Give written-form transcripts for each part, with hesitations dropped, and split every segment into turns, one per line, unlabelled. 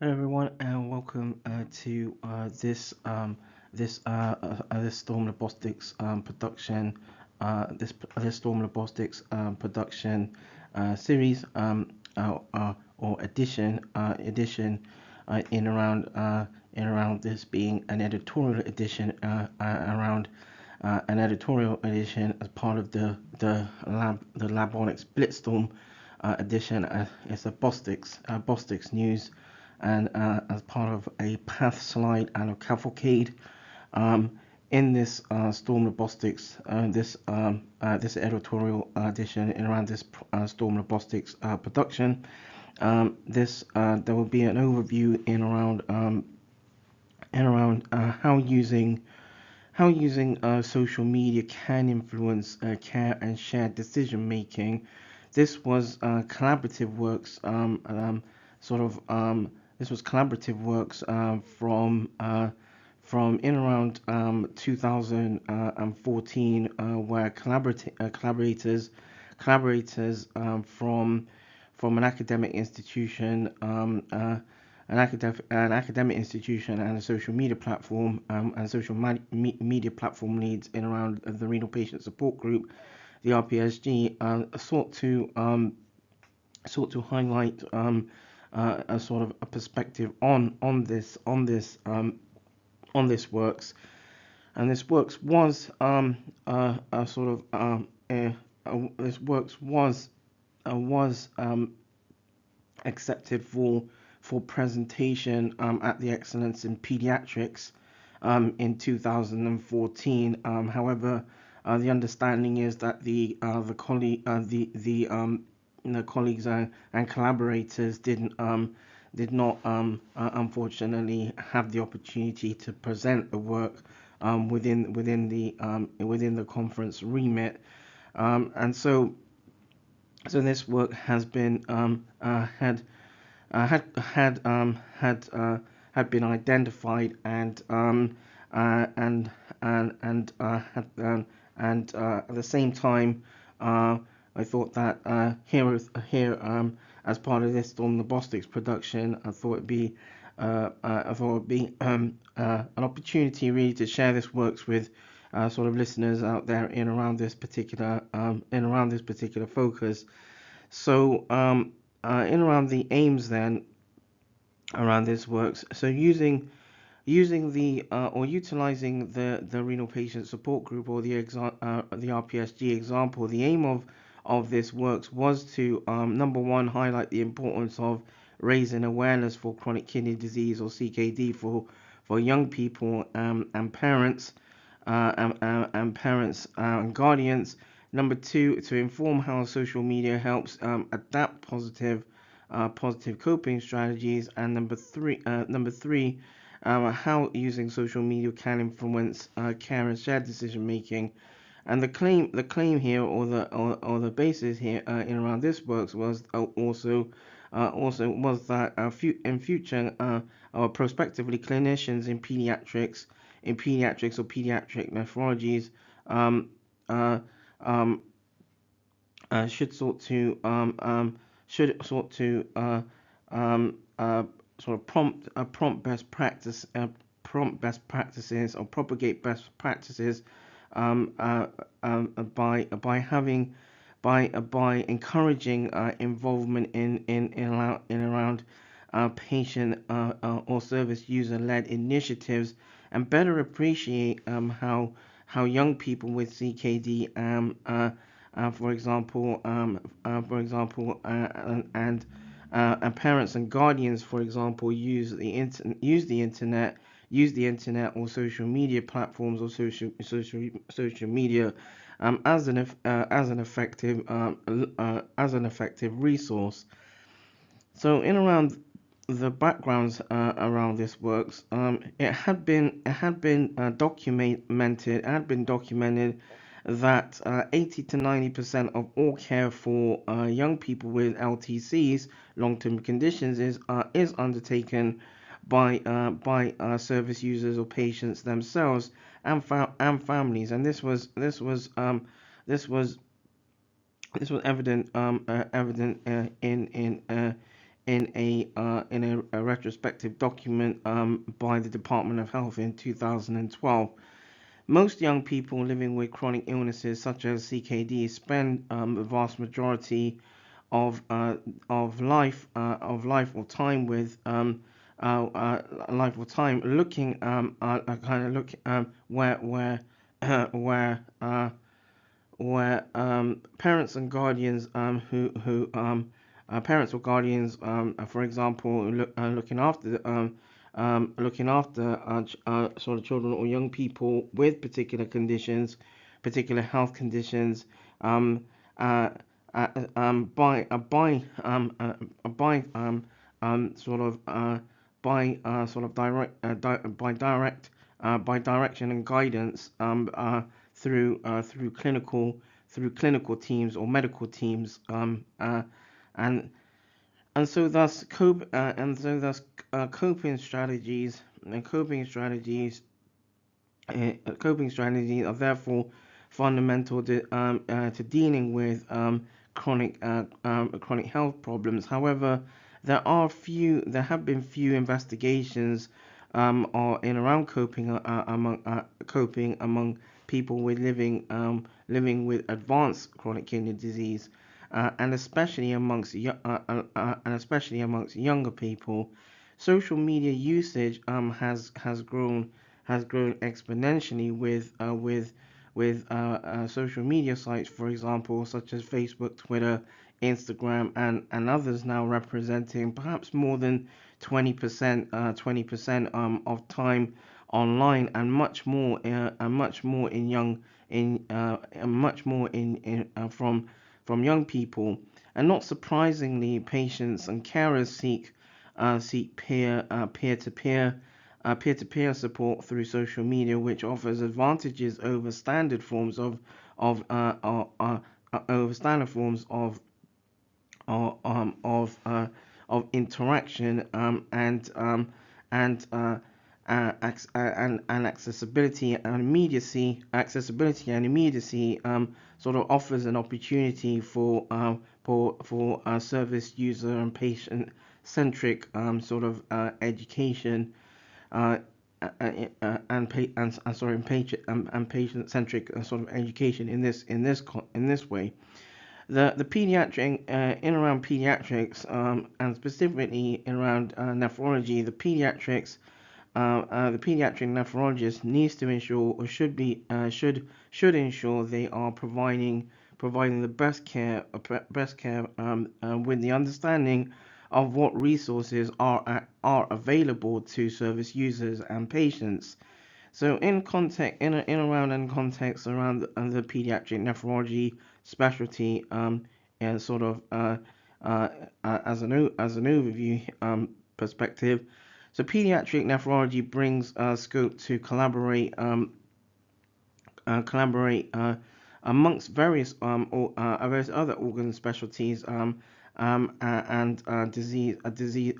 Hello everyone, and welcome to this Storm Bostix production this Storm Bostix production series or edition in around this being an editorial edition around an editorial edition as part of the Labonyx Bltztorm edition. It's a Bostix news, and as part of a path slide and a cavalcade. In this Storm Robotics, this editorial edition in around this Storm Robotics production, there will be an overview in around how using social media can influence care and shared decision making. This was collaborative works, sort of this was collaborative works from in around 2014, where collaborators from an academic institution, an academic institution and a social media platform, and social media platform leads in around the renal patient support group, the RPSG, sought to highlight a sort of a perspective on this works. And this works was a sort of this works was accepted for presentation at the Excellence in Pediatrics in 2014. However, the understanding is that the colleagues and collaborators did not unfortunately have the opportunity to present the work within the conference remit, and this work has been had been identified and at the same time, I thought that here as part of this on the Bostix production, I thought it'd be an opportunity really to share this works with sort of listeners out there in around this particular focus. So in around the aims then around this works. So using the or utilizing the renal patient support group or the RPSG example, the aim of this works was to number one, highlight the importance of raising awareness for chronic kidney disease or CKD for young people and parents and guardians. Number two, to inform how social media helps adapt positive coping strategies, and number three, how using social media can influence care and shared decision making. And the claim here, or the basis here in around this works was also was that in future prospectively clinicians in pediatrics or pediatric nephrologies um, uh, um, should sort to sort of prompt best practices or propagate best practices by having by encouraging involvement in around patient or service user led initiatives, and better appreciate how young people with CKD for example, and parents and guardians, for example, use the internet or social media platforms or social media as an effective resource. So in around the backgrounds around this works, it had been documented that 80 to 90% of all care for young people with LTCs, long-term conditions, is undertaken by service users or patients themselves and families. And this was evident in a retrospective document by the Department of Health in 2012. Most young people living with chronic illnesses such as CKD spend the vast majority of life or time with life or time looking kind of look where where parents and guardians who parents or guardians, for example, looking after sort of children or young people with particular conditions, particular health conditions, uh, by sort of sort of by direction and guidance through clinical teams or medical teams, and and so thus coping strategies and coping strategies are therefore fundamental to dealing with chronic health problems. However, there have been few investigations or in around coping among people with living with advanced chronic kidney disease, and especially amongst younger people. Social media usage has grown exponentially with social media sites, for example, such as Facebook, Twitter, Instagram, and others now representing perhaps more than 20% of time online, and much more in young in much more in from young people. And not surprisingly, patients and carers seek peer-to-peer support through social media, which offers advantages over standard forms of uh, uh, uh, over standard forms uh, um, of uh, of interaction, and and accessibility and immediacy, sort of offers an opportunity for service user and patient centric sort of education, uh, and patient centric sort of education in this way. The pediatric in around pediatrics, and specifically in around nephrology, the pediatric nephrologist needs to ensure, or should ensure, they are providing the best care with the understanding of what resources are available to service users and patients. So in context around the pediatric nephrology specialty, and sort of as an overview perspective. So pediatric nephrology brings scope to collaborate amongst various other organ specialties, and disease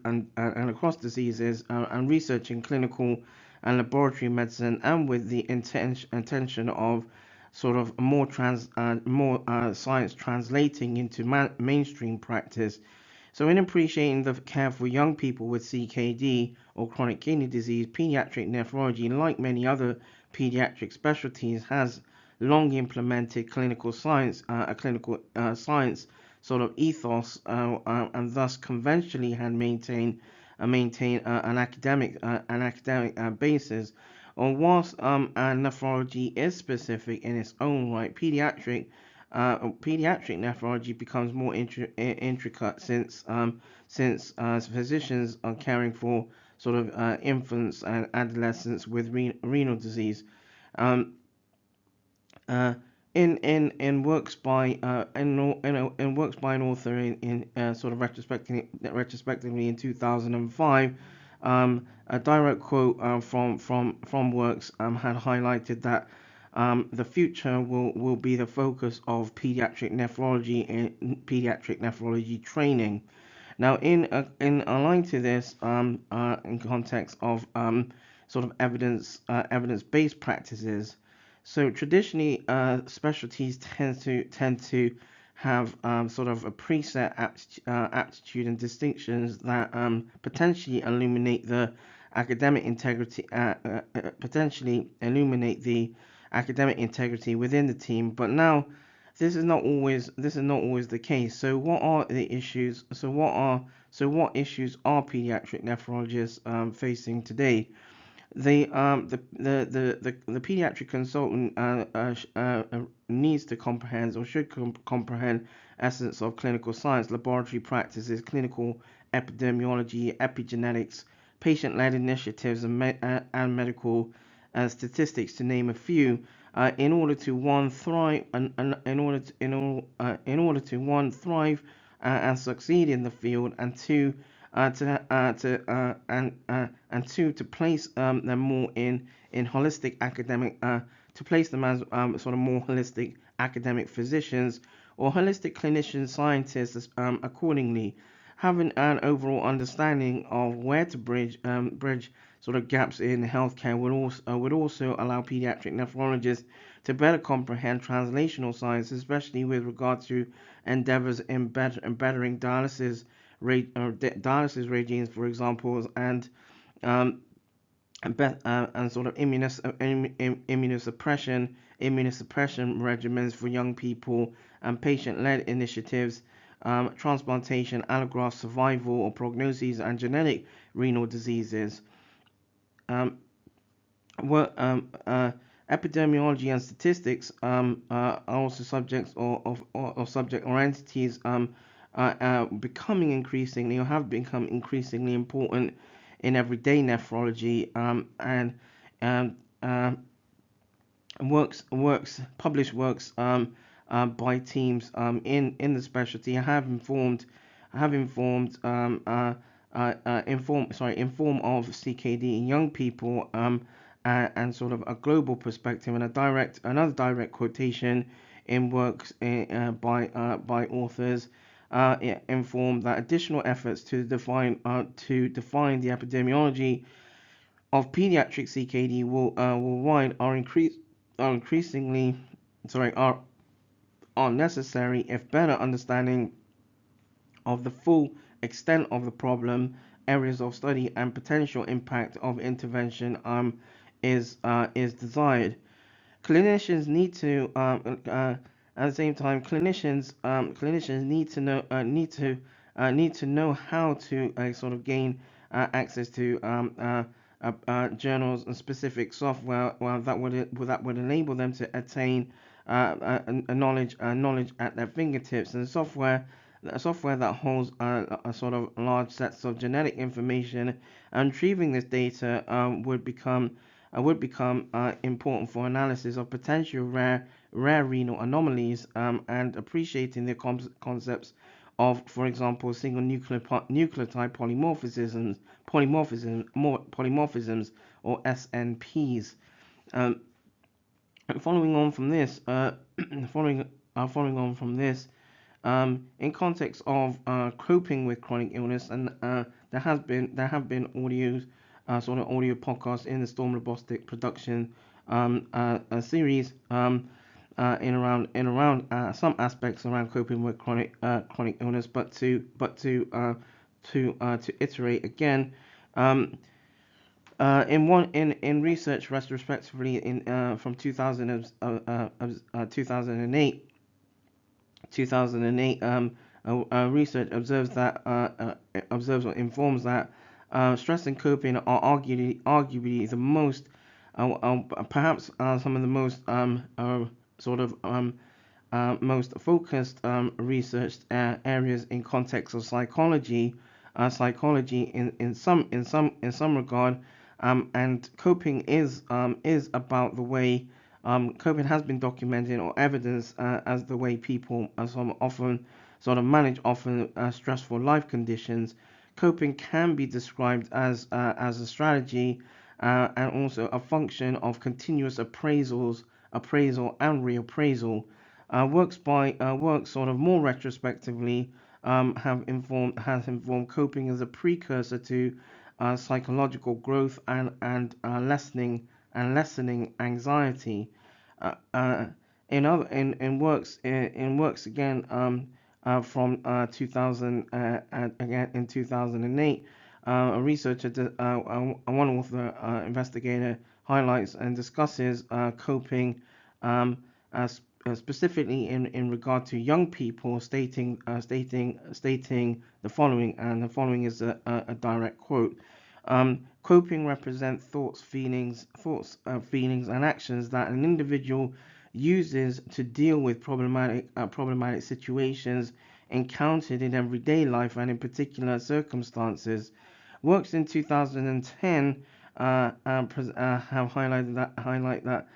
and across diseases, and research in clinical and laboratory medicine, and with the intention of sort of more science translating into mainstream practice. So, in appreciating the care for young people with CKD or chronic kidney disease, pediatric nephrology, like many other pediatric specialties, has long implemented a clinical science sort of ethos, and thus conventionally had maintained an academic basis. Or whilst nephrology is specific in its own right, pediatric nephrology becomes more intricate, since physicians are caring for sort of infants and adolescents with renal disease. Um, uh, in works by in works by an author in sort of retrospectively in 2005, a direct quote from works had highlighted that the future will be the focus of pediatric nephrology and pediatric nephrology training. Now, in aligned to this, in context of sort of evidence-based practices. So traditionally, specialties tend to have sort of a preset aptitude and distinctions that potentially illuminate the academic integrity, potentially illuminate the academic integrity within the team. But now, this is not always the case. So what are the issues? What issues are pediatric nephrologists facing today? The pediatric consultant needs to comprehend or should comprehend essence of clinical science, laboratory practices, clinical epidemiology, epigenetics, patient-led initiatives, and medical statistics, to name a few, in order to one thrive, and in order to one thrive and succeed in the field, and two and two, to place them more in holistic academic, to place them as sort of more holistic academic physicians or holistic clinician scientists, accordingly. Having an overall understanding of where to bridge sort of gaps in healthcare would also allow pediatric nephrologists to better comprehend translational science, especially with regard to endeavors in bettering dialysis regimes, for example, um, and sort of immunosuppression regimens for young people, and patient-led initiatives, transplantation, allograft survival or prognosis, and genetic renal diseases. Um, what Epidemiology and statistics are also subjects or subject or entities becoming increasingly, or have become increasingly important in everyday nephrology, and um, uh, published works by teams in the specialty inform of CKD in young people, and sort of a global perspective, and another direct quotation in works by authors inform that additional efforts to define the epidemiology of pediatric CKD worldwide are increasingly sorry are necessary if better understanding of the full extent of the problem, areas of study, and potential impact of intervention is desired. Clinicians need to at the same time clinicians need to know how to sort of gain access to journals and specific software, well, that would enable them to attain knowledge at their fingertips, and software that holds a sort of large sets of genetic information, and retrieving this data would become important for analysis of potential rare renal anomalies, and appreciating the concepts of, for example, single nucleotide polymorphisms, or SNPs. Um, Following on from this, following on from this, in context of coping with chronic illness, and there have been audio podcasts in the Storm Robotic production series, in around some aspects around coping with chronic illness, but to iterate again. Um, in research retrospectively in from 2008, 2008, research observes or informs that stress and coping are arguably the most, perhaps some of the most sort of most focused researched areas in context of psychology in some regard, and coping is about the way coping has been documented or evidenced as the way people some often sort of manage often stressful life conditions. Coping can be described as a strategy, and also a function of continuous appraisal and reappraisal. Works sort of more retrospectively has informed coping as a precursor to psychological growth and lessening anxiety. Uh, uh, in works again from 2000 and again in 2008, a researcher, one author investigator highlights and discusses coping, as specifically in regard to young people, stating the following, and the following is a direct quote. Coping represents feelings, and actions that an individual uses to deal with problematic situations encountered in everyday life and in particular circumstances. Works in 2010 have highlight that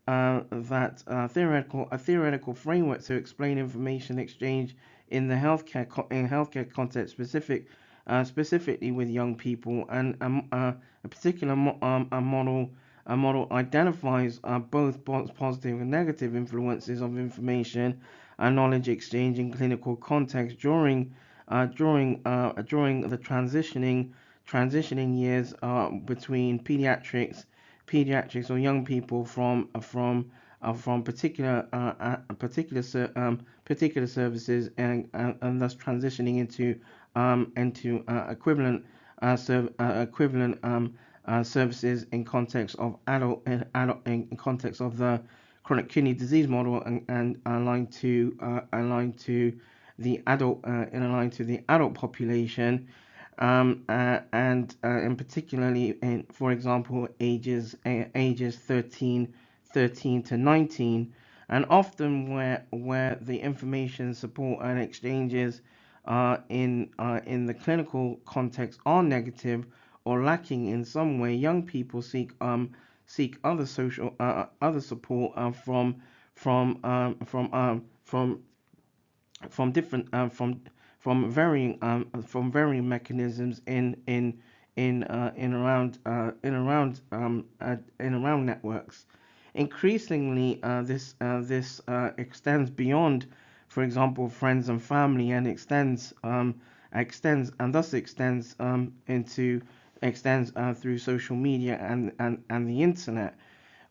a theoretical framework to explain information exchange in the healthcare context, specifically with young people, and a particular a model identifies both positive and negative influences of information and knowledge exchange in clinical context during the transitioning years between pediatrics or young people from particular services, and thus transitioning into equivalent services in context of adult in context of the chronic kidney disease model, and aligned to the adult population, and in particularly in, for example, ages 13 to 19, and often where the information support and exchanges in the clinical context are negative or lacking in some way, young people seek other support from different from varying mechanisms in around networks. Increasingly, this extends beyond, for example, friends and family, and extends through social media and the internet.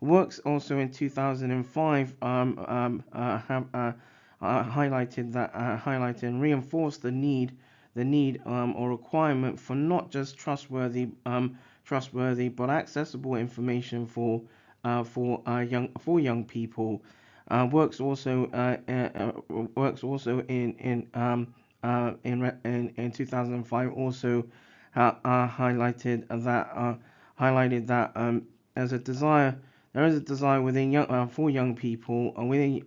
Works also in 2005 have highlighted and reinforced the need or requirement for not just trustworthy but accessible information for young people. Works also in 2005 also highlighted that as a desire there is a desire within for young people, or within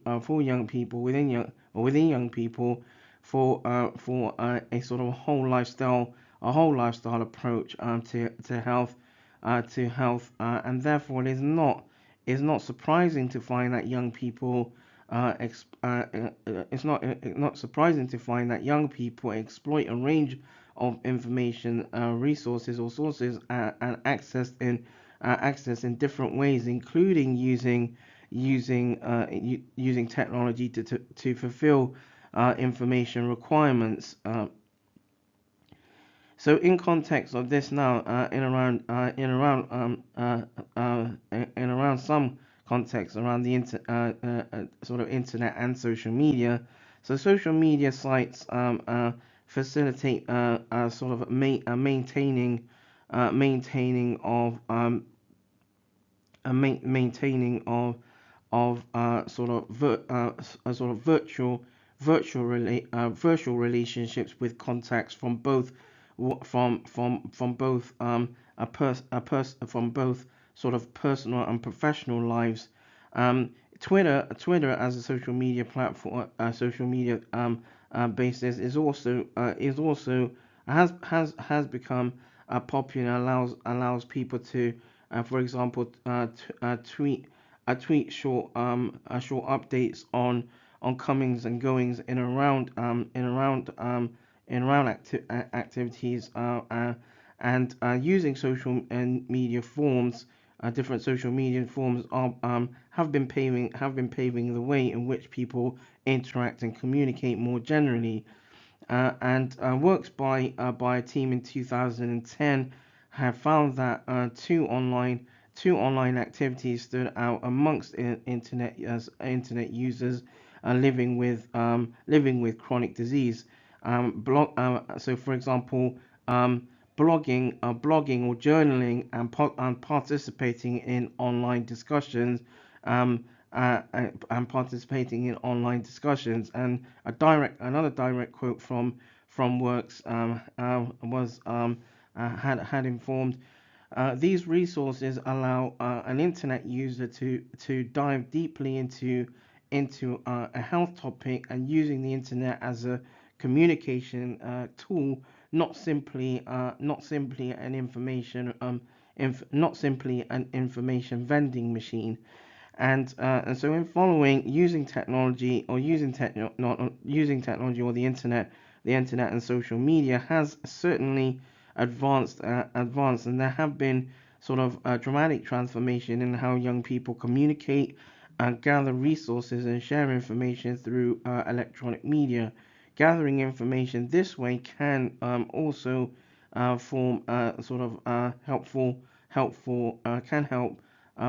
young people, for a sort of a whole lifestyle approach to health, and therefore it is not surprising to find that young people it's not surprising to find that young people exploit a range of information resources or sources, and access in different ways, including using technology to fulfill information requirements. So, in context of this now, in around some context around the sort of internet and social media. So, social media sites facilitate sort of maintaining of sort of virtual relationships with contacts from both from both from both sort of personal and professional lives. Twitter as a social media platform, social media basis is also has become popular. Allows people to, for example, tweet short updates on comings and goings activities, and using social and media forms. Different social media forms have been paving the way in which people interact and communicate more generally. And Works by a team in 2010 have found that two online activities stood out amongst internet users living with chronic disease. So, for example, blogging or journaling and participating in online discussions. And participating in online discussions. And another direct quote from Works was had informed. These resources allow an internet user to dive deeply into a health topic, and using the internet as a communication tool, not simply an information vending machine. And so in following using technology or not using technology or the internet and social media has certainly advanced, and there have been sort of a dramatic transformation in how young people communicate and gather resources and share information through electronic media. Gathering information this way can also form sort of helpful can help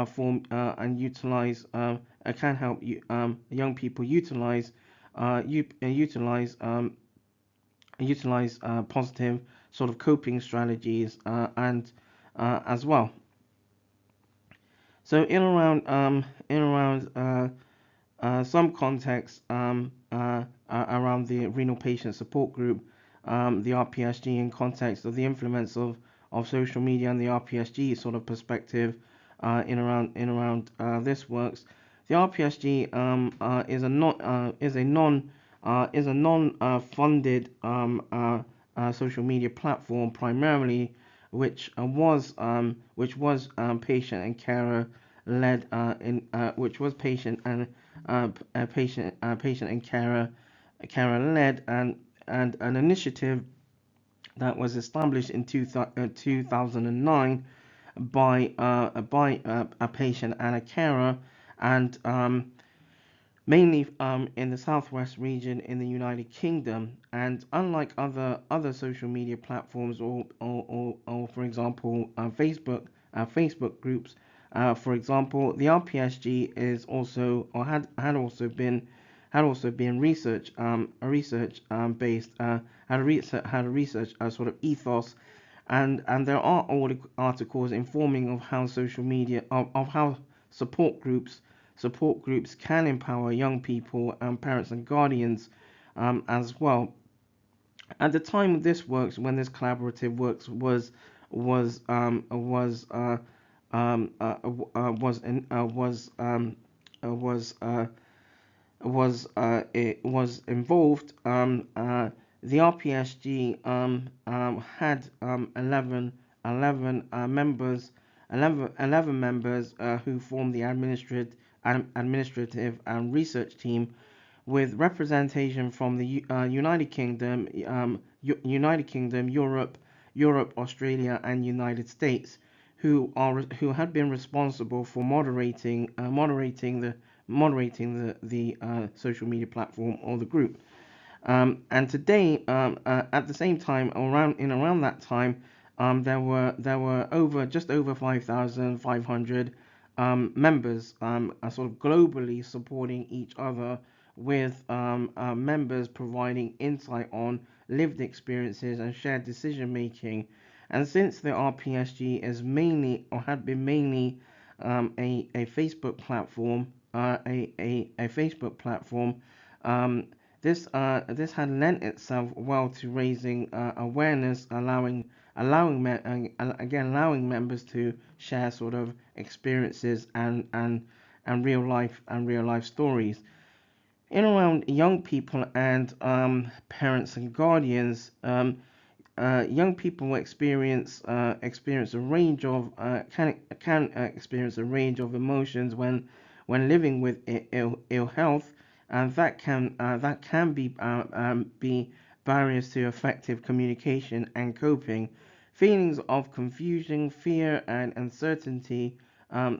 form and utilize can help young people utilize positive sort of coping strategies and as well. So in around some context around the renal patient support group, the RPSG, in context of the influence of social media and the RPSG sort of perspective in around this works. The RPSG is a non funded social media platform, primarily which was patient and carer led in which was patient and carer led, and an initiative that was established in 2009 by a patient and a carer, and mainly in the southwest region in the United Kingdom. And unlike other social media platforms, or for example Facebook groups, for example, the RPSG is also, or had also been research based, had a research sort of ethos, and there are all articles informing of how social media of how support groups can empower young people and parents and guardians as well. At the time of this works, when this collaborative works was was in, it was involved, the RPSG had 11 members who formed the administrative and research team, with representation from the United Kingdom, Europe, Australia, and United States, who had been responsible for moderating the social media platform or the group. And today, at the same time, around that time, there were just over 5,500 members, sort of globally supporting each other, with members providing insight on lived experiences and shared decision making. And since the RPSG is mainly, or had been mainly, a Facebook platform, a Facebook platform, this had lent itself well to raising awareness, allowing members to share sort of experiences and real life stories. In around young people and parents and guardians, young people experience a range of can experience a range of emotions when living with ill health, and that can be barriers to effective communication and coping. Feelings of confusion, fear, and uncertainty. Uh,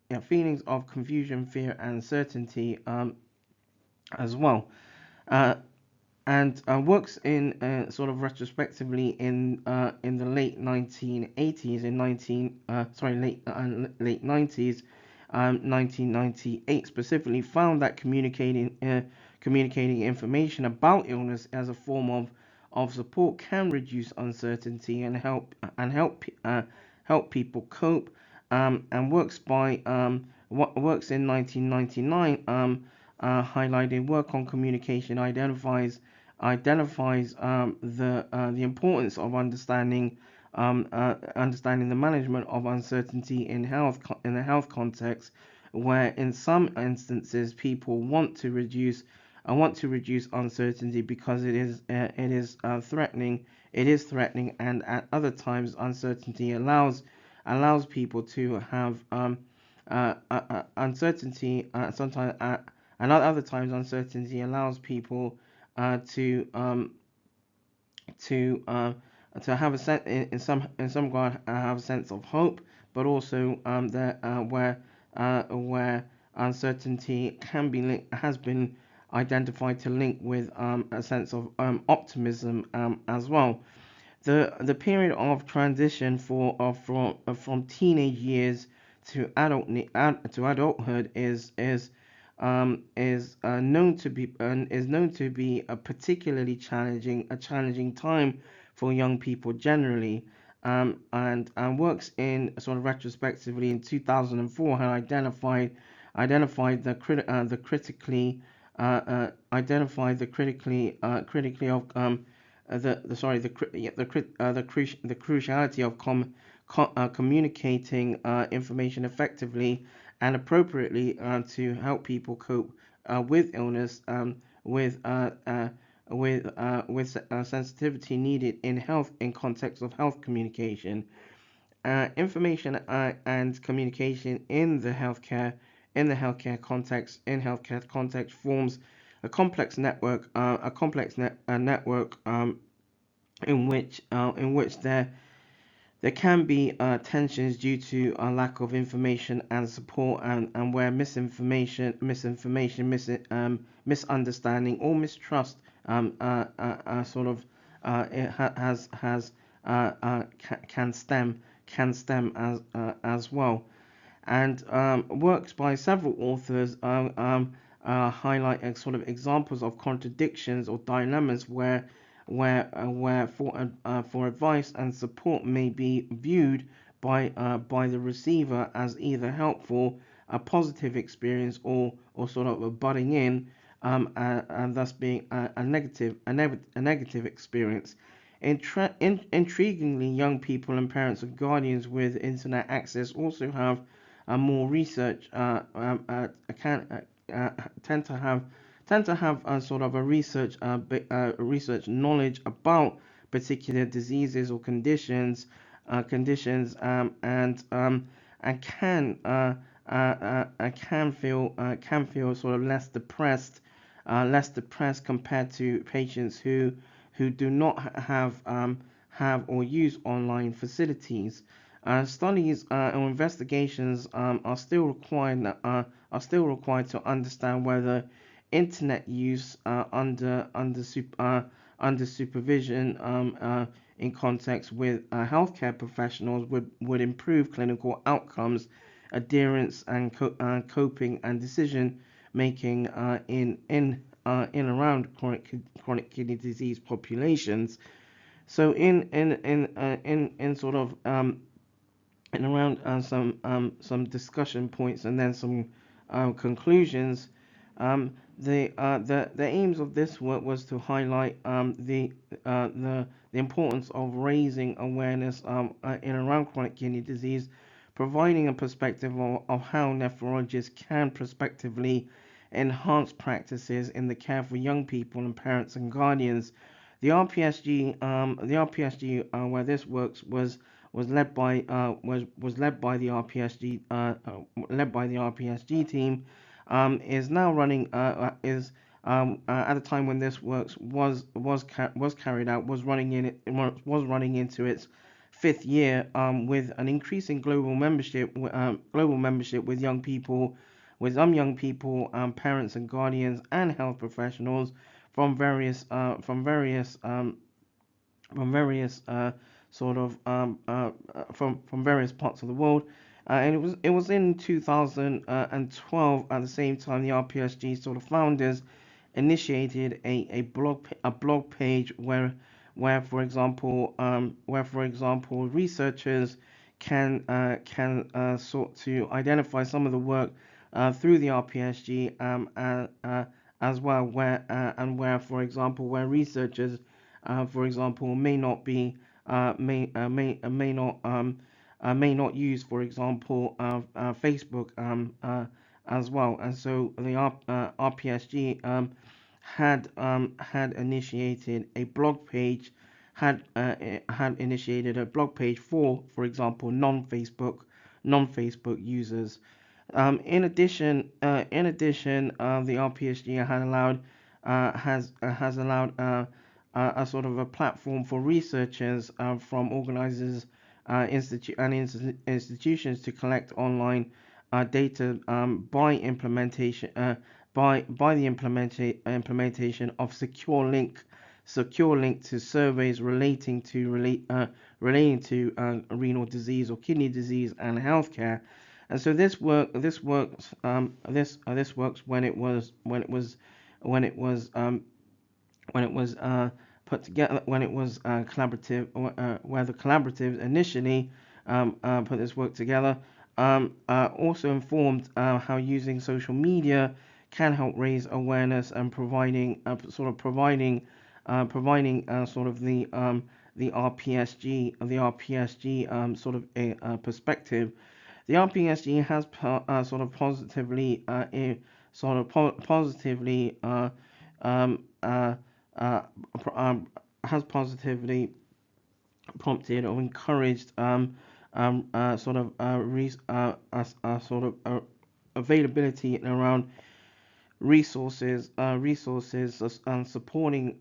yeah, feelings of confusion, fear, and uncertainty as well. Uh, and works in sort of retrospectively in the late 1980s, in 19 sorry late 90s, 1998 specifically, found that communicating information about illness as a form of support can reduce uncertainty and help people cope, and works in 1999, highlighted work on communication identifies the importance of understanding the management of uncertainty in the health context, where in some instances people want to reduce uncertainty because it is threatening, and at other times uncertainty allows people to have uncertainty sometimes and at other times uncertainty allows people to to uh, to have a sense in some regard have a sense of hope, but also where uncertainty has been identified to link with a sense of optimism as well. The period of transition from teenage years to adulthood is known to be a particularly challenging time for young people generally, and works in sort of retrospectively in 2004 had identified the critically identified the critically of the sorry the the cruciality of communicating information effectively and appropriately to help people cope with illness, with sensitivity needed in health in context of health communication. Information and communication in the healthcare context forms a complex network, network in which there can be tensions due to a lack of information and support, and where misunderstanding or mistrust sort of it has can stem as well. And works by several authors highlight sort of examples of contradictions or dilemmas where for advice and support may be viewed by the receiver as either helpful, a positive experience, or sort of a butting in, and thus being a negative experience. Intriguingly, young people and parents and guardians with internet access also have more research can tend to have sort of a research knowledge about particular diseases or and can feel sort of less depressed compared to patients who do not have or use online facilities. Studies or investigations are still required to understand whether internet use under supervision in context with healthcare professionals would improve clinical outcomes, adherence, and coping and decision making in around chronic kidney disease populations. So in sort of and around some discussion points and then some conclusions. The aims of this work was to highlight the importance of raising awareness in around chronic kidney disease, providing a perspective of how nephrologists can prospectively enhance practices in the care for young people and parents and guardians. The RPSG where this works was led by was led by the RPSG team. Is now running is At the time when this works was carried out, was running into its fifth year, with an increasing global membership with young people, parents and guardians and health professionals, from various from various sort of from various parts of the world. And it was in 2012 at the same time the RPSG sort of founders initiated a blog page where for example researchers can sort to identify some of the work through the RPSG as well where for example where researchers for example may not be may not use for example Facebook as well. And so the RPSG had initiated a blog page had initiated a blog page for example non-Facebook users. The RPSG has allowed a sort of a platform for researchers from organizers institutions to collect online data by the implementation of secure link to surveys relating to renal disease or kidney disease and healthcare. And so this works when it was put together when it was collaborative where the collaboratives initially put this work together. Also informed how using social media can help raise awareness and providing sort of the RPSG sort of a perspective. The RPSG has sort of positively um, uh, uh, has positively prompted or encouraged sort of sort of availability around resources and supporting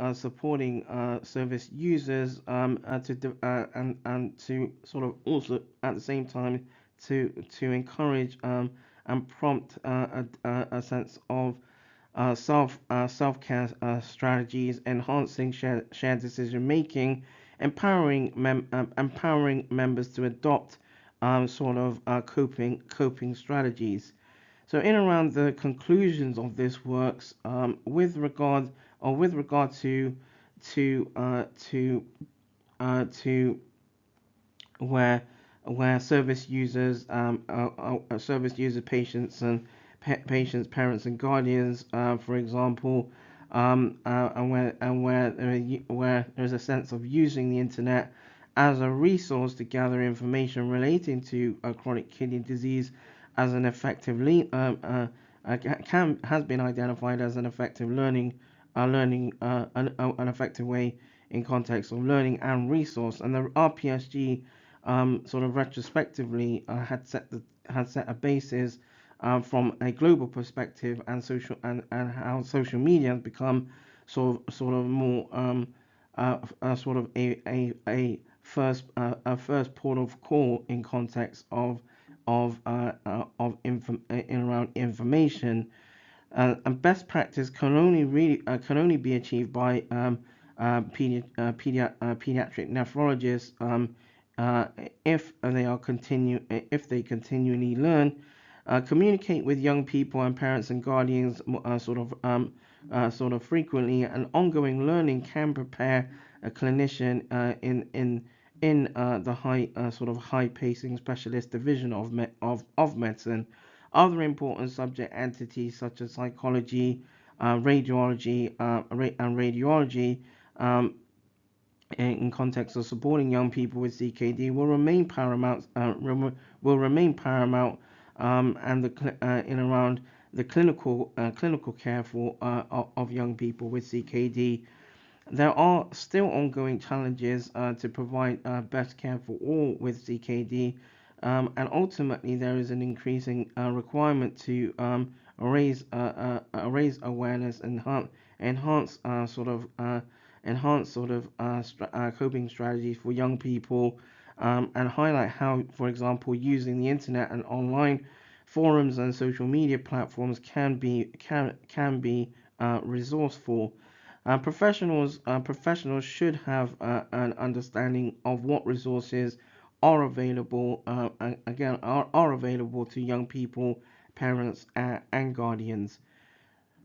service users and to sort of also at the same time to encourage and prompt a sense of self-care strategies, enhancing shared decision making, empowering members to adopt sort of coping strategies. So in around the conclusions of this works, with regard to where service users, patients, parents, and guardians, for example, where there's a sense of using the internet as a resource to gather information relating to chronic kidney disease as an effective has been identified as an effective an effective way in context of learning and resource. And the RPSG sort of retrospectively had set a basis from a global perspective and how social media has become sort of more sort of a first port of call in context in around information. And best practice can only be achieved by pediatric nephrologists uh, if they continually learn, communicate with young people and parents and guardians sort of frequently. And ongoing learning can prepare a clinician in the high pacing specialist division of medicine. Other important subject entities such as psychology, and radiology, um, in context of supporting young people with CKD will remain paramount. And in around the clinical care of young people with CKD. There are still ongoing challenges to provide best care for all with CKD, and ultimately there is an increasing requirement to raise awareness and enhance coping strategies for young people, and highlight how, for example, using the internet and online forums and social media platforms can be resourceful. Professionals should have an understanding of what resources are available. Again, are available to young people, parents, and guardians.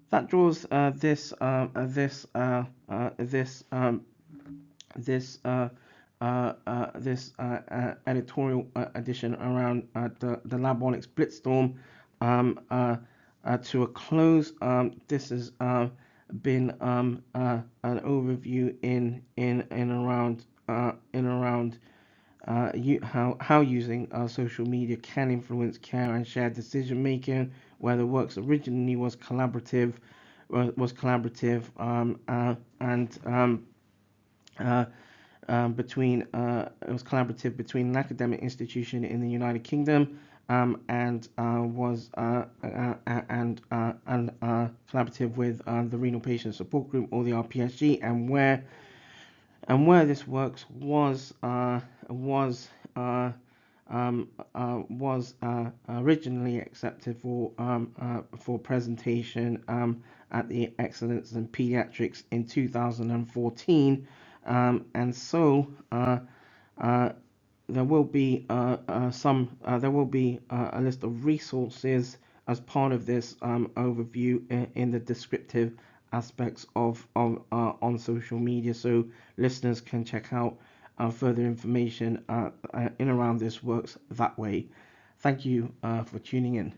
That draws this editorial edition around the Labonyx Bltztorm to a close. This has been an overview in around how using social media can influence care and shared decision making. Where the works originally was collaborative and uh, between it was collaborative between an academic institution in the United Kingdom and was and collaborative with the Renal Patient Support Group, or the RPSG, and where this works was originally accepted for presentation at the Excellence in Pediatrics in 2014, and so uh, there will be a list of resources as part of this overview in the descriptive aspects of on social media, so listeners can check out further information in around this works that way. Thank you for tuning in.